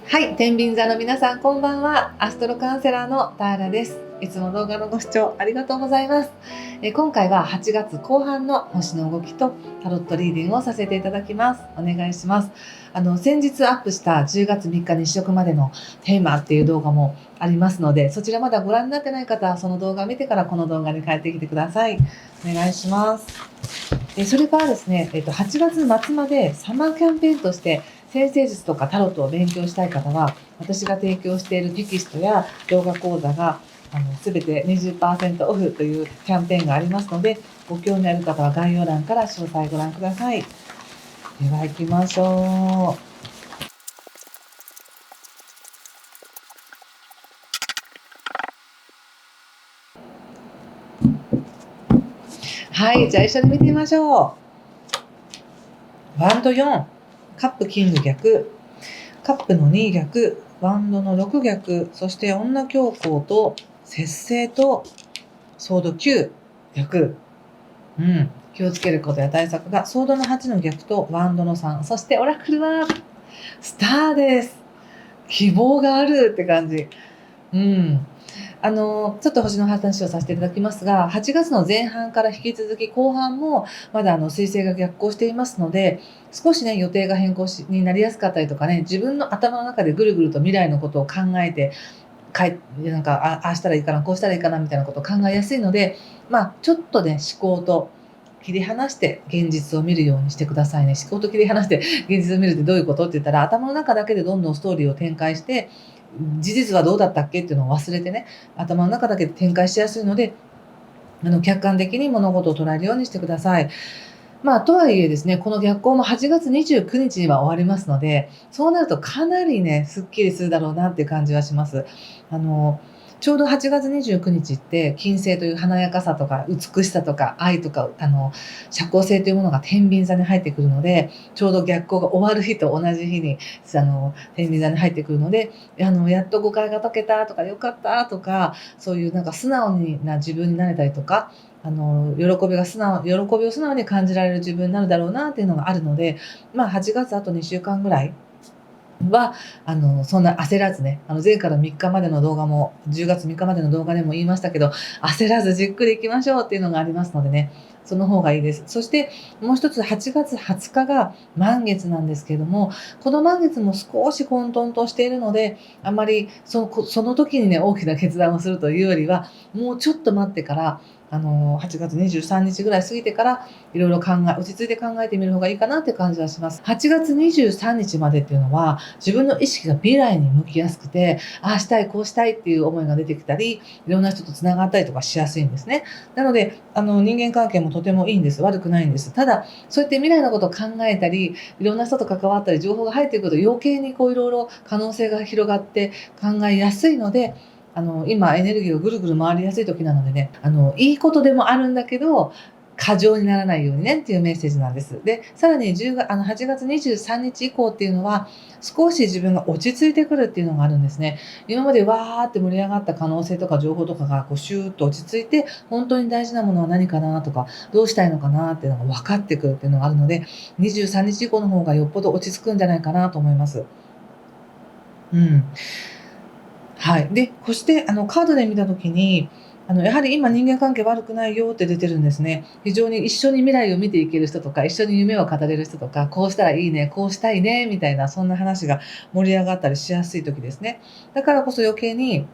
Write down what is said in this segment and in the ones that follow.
はい、天秤座の皆さんこんばんは。アストロカウンセラーのターラです。いつも動画のご視聴ありがとうございます。今回は8月後半の星の動きとタロットリーディングをさせていただきます。お願いします。先日アップした10月3日日食までのテーマっていう動画もありますので、そちらまだご覧になってない方はその動画を見てからこの動画に帰ってきてください。お願いします。それからですね、8月末までサマーキャンペーンとして占星術とかタロットを勉強したい方は、私が提供しているテキストや動画講座がすべて 20% オフというキャンペーンがありますので、ご興味ある方は概要欄から詳細ご覧ください。では行きましょう。はい、じゃあ一緒に見てみましょう。ワンド4、カップキング逆、カップの2逆、ワンドの6逆、そして女教皇と節制とソード9逆。気をつけることや対策がソードの8の逆とワンドの3、そしてオラクルはスターです。希望があるって感じ。ちょっと星の話をさせていただきますが、8月の前半から引き続き後半もまだ水星が逆行していますので、少しね予定が変更になりやすかったりとかね、自分の頭の中でぐるぐると未来のことを考えてなんかああしたらいいかな、こうしたらいいかなみたいなことを考えやすいので、ちょっとね思考と切り離して現実を見るようにしてくださいね。思考と切り離して現実を見るってどういうことって言ったら、頭の中だけでどんどんストーリーを展開して、事実はどうだったっけっていうのを忘れてね、頭の中だけで展開しやすいので、客観的に物事を捉えるようにしてください。とはいえですね、この逆行も8月29日には終わりますので、そうなるとかなりね、すっきりするだろうなっていう感じはします。ちょうど8月29日って金星という華やかさとか美しさとか愛とか社交性というものが天秤座に入ってくるので、ちょうど逆行が終わる日と同じ日に天秤座に入ってくるので、やっと誤解が解けたとかよかったとか、そういうなんか素直な自分になれたりとか、喜びを素直に感じられる自分になるだろうなっていうのがあるので、8月あと2週間ぐらいは、そんな焦らずね、前回の3日までの動画も、10月3日までの動画でも言いましたけど、焦らずじっくり行きましょうっていうのがありますのでね、その方がいいです。そしてもう一つ8月20日が満月なんですけれども、この満月も少し混沌としているので、あまりその時にね、大きな決断をするというよりは、もうちょっと待ってから、8月23日ぐらい過ぎてから、いろいろ落ち着いて考えてみる方がいいかなって感じはします。8月23日までっていうのは、自分の意識が未来に向きやすくて、ああしたい、こうしたいっていう思いが出てきたり、いろんな人とつながったりとかしやすいんですね。なので、人間関係もとてもいいんです。悪くないんです。ただ、そうやって未来のことを考えたり、いろんな人と関わったり、情報が入ってくると余計にいろいろ可能性が広がって考えやすいので、今エネルギーがぐるぐる回りやすい時なのでね、いいことでもあるんだけど、過剰にならないようにねっていうメッセージなんです。で、さらに8月23日以降っていうのは、少し自分が落ち着いてくるっていうのがあるんですね。今までわーって盛り上がった可能性とか情報とかがシューッと落ち着いて、本当に大事なものは何かなとか、どうしたいのかなっていうのが分かってくるっていうのがあるので、23日以降の方がよっぽど落ち着くんじゃないかなと思います。うん。はい。で、そしてカードで見た時に、やはり今人間関係悪くないよって出てるんですね。非常に一緒に未来を見ていける人とか、一緒に夢を語れる人とか、こうしたらいいね、こうしたいね、みたいな、そんな話が盛り上がったりしやすい時ですね。だからこそ余計に、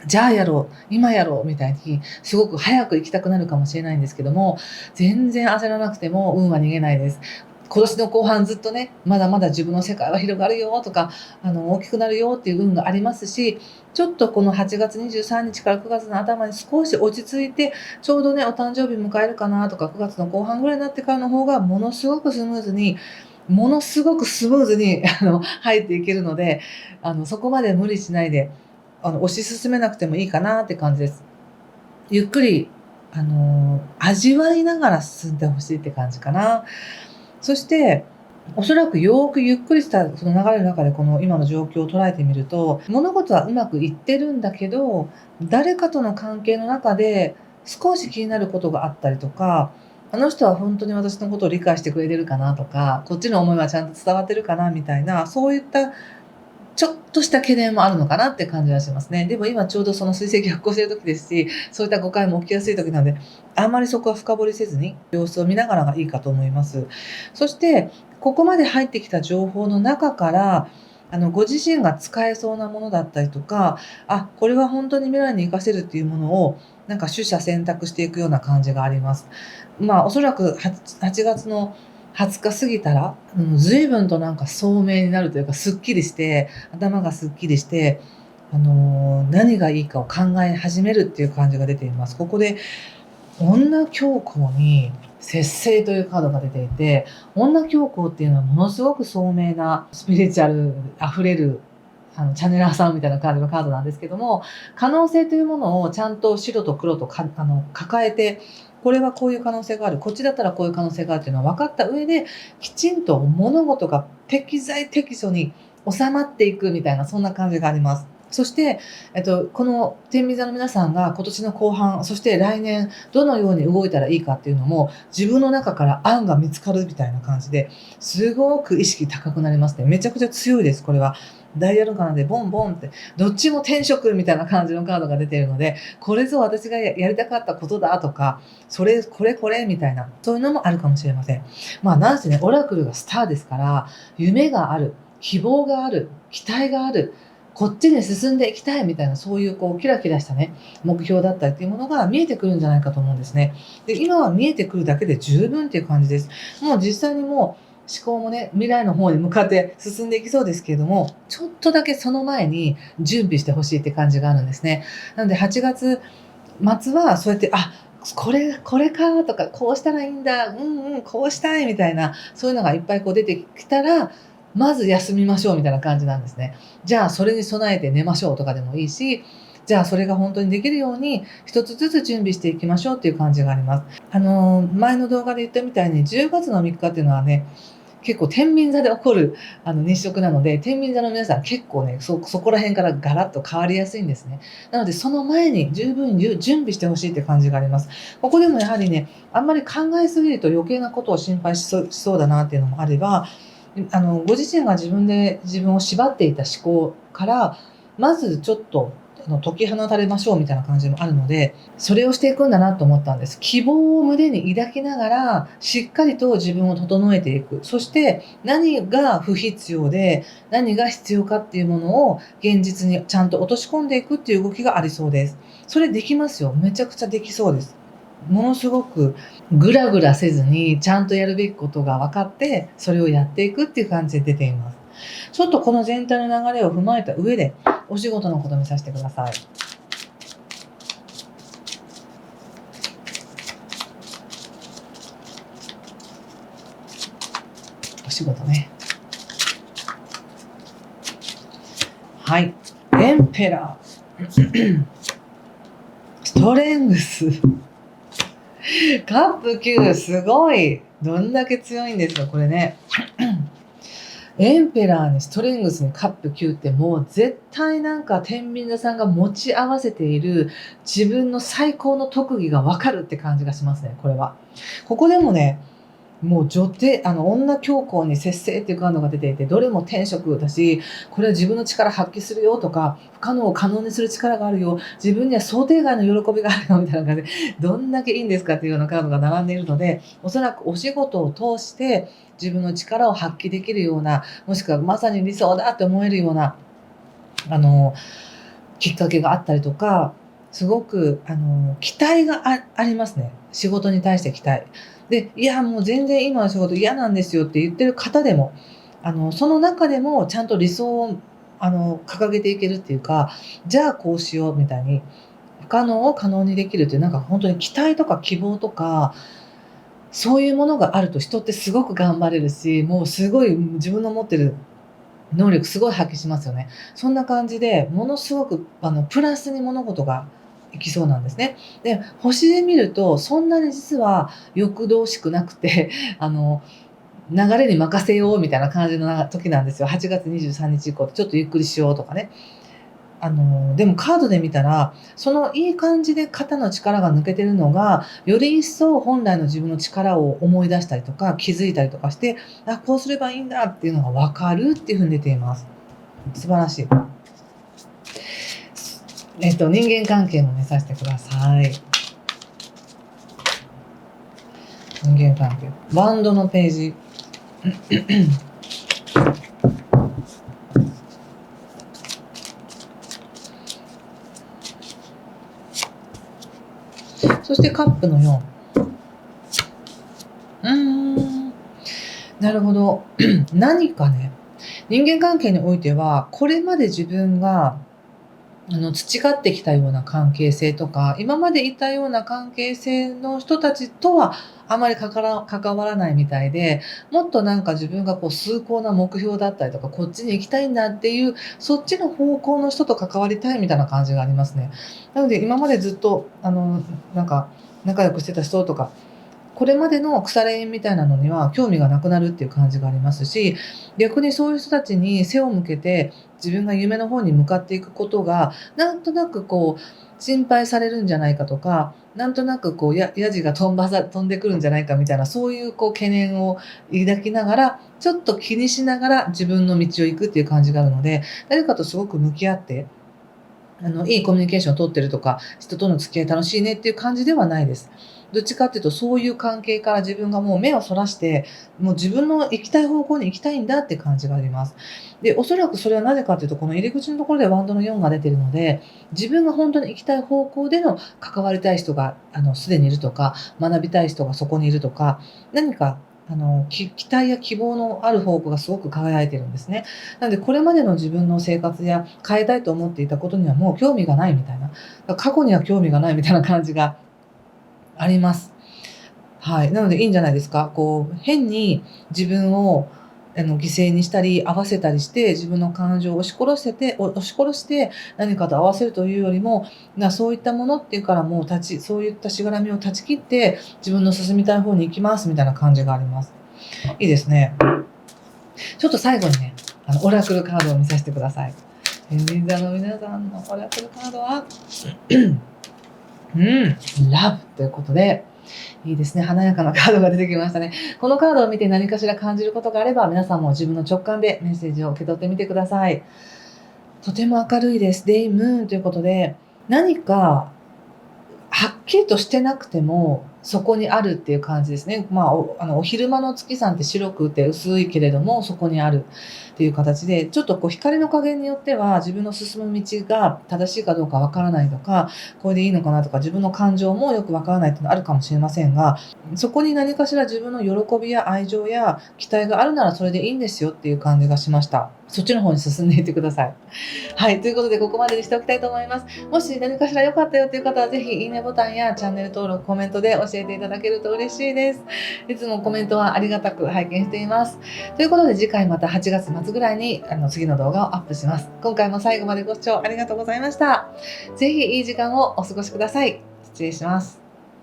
じゃあやろう、今やろうみたいに、すごく早く行きたくなるかもしれないんですけども、全然焦らなくても運は逃げないです。今年の後半ずっとね、まだまだ自分の世界は広がるよとか、大きくなるよっていう運がありますし、ちょっとこの8月23日から9月の頭に少し落ち着いて、ちょうどね、お誕生日迎えるかなとか、9月の後半ぐらいになってからの方が、ものすごくスムーズに入っていけるので、そこまで無理しないで、推し進めなくてもいいかなって感じです。ゆっくり、味わいながら進んでほしいって感じかな。そして、おそらくよーくゆっくりしたその流れの中でこの今の状況を捉えてみると、物事はうまくいってるんだけど、誰かとの関係の中で少し気になることがあったりとか、あの人は本当に私のことを理解してくれてるかなとか、こっちの思いはちゃんと伝わってるかなみたいな、そういったちょっとした懸念もあるのかなって感じはしますね。でも今ちょうどその水星逆行してる時ですし、そういった誤解も起きやすい時なので、あんまりそこは深掘りせずに様子を見ながらがいいかと思います。そして、ここまで入ってきた情報の中から、ご自身が使えそうなものだったりとか、これは本当に未来に活かせるっていうものを、なんか取捨選択していくような感じがあります。おそらく8月の20日過ぎたら、随分となんか聡明になるというか、すっきりして、頭がすっきりして、何がいいかを考え始めるっていう感じが出ています。ここで、女教皇に節制というカードが出ていて、女教皇っていうのはものすごく聡明なスピリチュアル溢れるチャネラーさんみたいな感じのカードなんですけども、可能性というものをちゃんと白と黒と抱えて、これはこういう可能性がある、こっちだったらこういう可能性があるっていうのは分かった上で、きちんと物事が適材適所に収まっていくみたいな、そんな感じがあります。そして、この天秤座の皆さんが今年の後半、そして来年どのように動いたらいいかっていうのも、自分の中から案が見つかるみたいな感じで、すごく意識高くなりますね。めちゃくちゃ強いです、これは。ダイヤルカナでボンボンって、どっちも転職みたいな感じのカードが出ているので、これぞ私がやりたかったことだとか、これみたいな、そういうのもあるかもしれません。なんせね、オラクルがスターですから、夢がある、希望がある、期待がある、こっちに進んでいきたいみたいな、そういうキラキラしたね、目標だったりっていうものが見えてくるんじゃないかと思うんですね。で、今は見えてくるだけで十分っていう感じです。もう実際にもう思考もね、未来の方に向かって進んでいきそうですけれども、ちょっとだけその前に準備してほしいって感じがあるんですね。なので8月末はそうやって、これかとか、こうしたらいいんだ、こうしたいみたいな、そういうのがいっぱい出てきたら、まず休みましょうみたいな感じなんですね。じゃあそれに備えて寝ましょうとかでもいいし、じゃあそれが本当にできるように一つずつ準備していきましょうっていう感じがあります。前の動画で言ったみたいに10月の3日っていうのはね、結構天秤座で起こる日食なので、天秤座の皆さん結構ね、そこら辺からガラッと変わりやすいんですね。なのでその前に十分に準備してほしいって感じがあります。ここでもやはりね、あんまり考えすぎると余計なことを心配しそうだなっていうのもあれば、ご自身が自分で自分を縛っていた思考から、まずちょっと解き放たれましょうみたいな感じもあるので、それをしていくんだなと思ったんです。希望を胸に抱きながら、しっかりと自分を整えていく。そして何が不必要で、何が必要かっていうものを現実にちゃんと落とし込んでいくっていう動きがありそうです。それできますよ。めちゃくちゃできそうです。ものすごくグラグラせずにちゃんとやるべきことが分かって、それをやっていくっていう感じで出ています。ちょっとこの全体の流れを踏まえた上で、お仕事のこと見させてください。お仕事ね。はい。エンペラー。ストレングス。カップ9、すごい。どんだけ強いんですか、これね。エンペラーにストレングスにカップ9ってもう絶対なんか天秤座さんが持ち合わせている自分の最高の特技がわかるって感じがしますね、これは。ここでもね、もう女教皇に節制っていうカードが出ていて、どれも天職だし、これは自分の力発揮するよとか、不可能を可能にする力があるよ、自分には想定外の喜びがあるよみたいな感じで、どんだけいいんですかっていうようなカードが並んでいるので、おそらくお仕事を通して自分の力を発揮できるような、もしくはまさに理想だって思えるような、きっかけがあったりとか、すごく、期待がありますね。仕事に対して期待。で、いや、もう全然今の仕事嫌なんですよって言ってる方でも、その中でもちゃんと理想を、掲げていけるっていうか、じゃあこうしようみたいに、不可能を可能にできるっていう、なんか本当に期待とか希望とか、そういうものがあると人ってすごく頑張れるし、もうすごい自分の持ってる能力すごい発揮しますよね。そんな感じで、ものすごくプラスに物事がいきそうなんですね。で、星で見るとそんなに実は欲動しくなくて、流れに任せようみたいな感じの時なんですよ。8月23日以降、ちょっとゆっくりしようとかね。でもカードで見たら、そのいい感じで肩の力が抜けてるのが、より一層本来の自分の力を思い出したりとか、気づいたりとかして、こうすればいいんだっていうのが分かるっていうふうに出ています。素晴らしい。人間関係も見させてください。人間関係。ワンドのページ。そしてカップの4。なるほど。何かね、人間関係においては、これまで自分が培ってきたような関係性とか、今までいたような関係性の人たちとはあまり関わらないみたいで、もっとなんか自分がこう崇高な目標だったりとか、こっちに行きたいんだっていう、そっちの方向の人と関わりたいみたいな感じがありますね。なので今までずっとなんか仲良くしてた人とか、これまでの腐れ縁みたいなのには興味がなくなるっていう感じがありますし、逆にそういう人たちに背を向けて自分が夢の方に向かっていくことが、なんとなくこう心配されるんじゃないかとか、なんとなくこうやじが飛んでくるんじゃないかみたいな、そういうこう懸念を抱きながら、ちょっと気にしながら自分の道を行くっていう感じがあるので、誰かとすごく向き合って、いいコミュニケーションを取ってるとか、人との付き合い楽しいねっていう感じではないです。どっちかっていうと、そういう関係から自分がもう目をそらして、もう自分の行きたい方向に行きたいんだって感じがあります。で、おそらくそれはなぜかというと、この入り口のところでワンドの4が出てるので、自分が本当に行きたい方向での関わりたい人が、すでにいるとか、学びたい人がそこにいるとか、何か期待や希望のある方向がすごく輝いてるんですね。なので、これまでの自分の生活や変えたいと思っていたことにはもう興味がないみたいな、過去には興味がないみたいな感じがあります。はい。なのでいいんじゃないですか。こう、変に自分を犠牲にしたり、合わせたりして、自分の感情を押し殺して何かと合わせるというよりも、そういったものっていうからもうそういったしがらみを断ち切って、自分の進みたい方に行きますみたいな感じがあります。いいですね。ちょっと最後にね、オラクルカードを見させてください。天秤座の皆さんのオラクルカードは、ラブということで、いいですね。華やかなカードが出てきましたね。このカードを見て何かしら感じることがあれば、皆さんも自分の直感でメッセージを受け取ってみてください。とても明るいです。デイムーンということで、何かはっきりとしてなくても、そこにあるっていう感じですね。お昼間の月さんって白くて薄いけれども、そこにあるっていう形で、ちょっとこう光の加減によっては、自分の進む道が正しいかどうかわからないとか、これでいいのかなとか、自分の感情もよくわからないっていうのはあるかもしれませんが、そこに何かしら自分の喜びや愛情や期待があるならそれでいいんですよっていう感じがしました。そっちの方に進んでいってください。はい、ということでここまでにしておきたいと思います。もし何かしら良かったよっていう方はぜひいいねボタンやチャンネル登録、コメントで教えていただけると嬉しいです。いつもコメントはありがたく拝見しています。ということで次回また8月末ぐらいに次の動画をアップします。今回も最後までご視聴ありがとうございました。ぜひいい時間をお過ごしください。失礼します。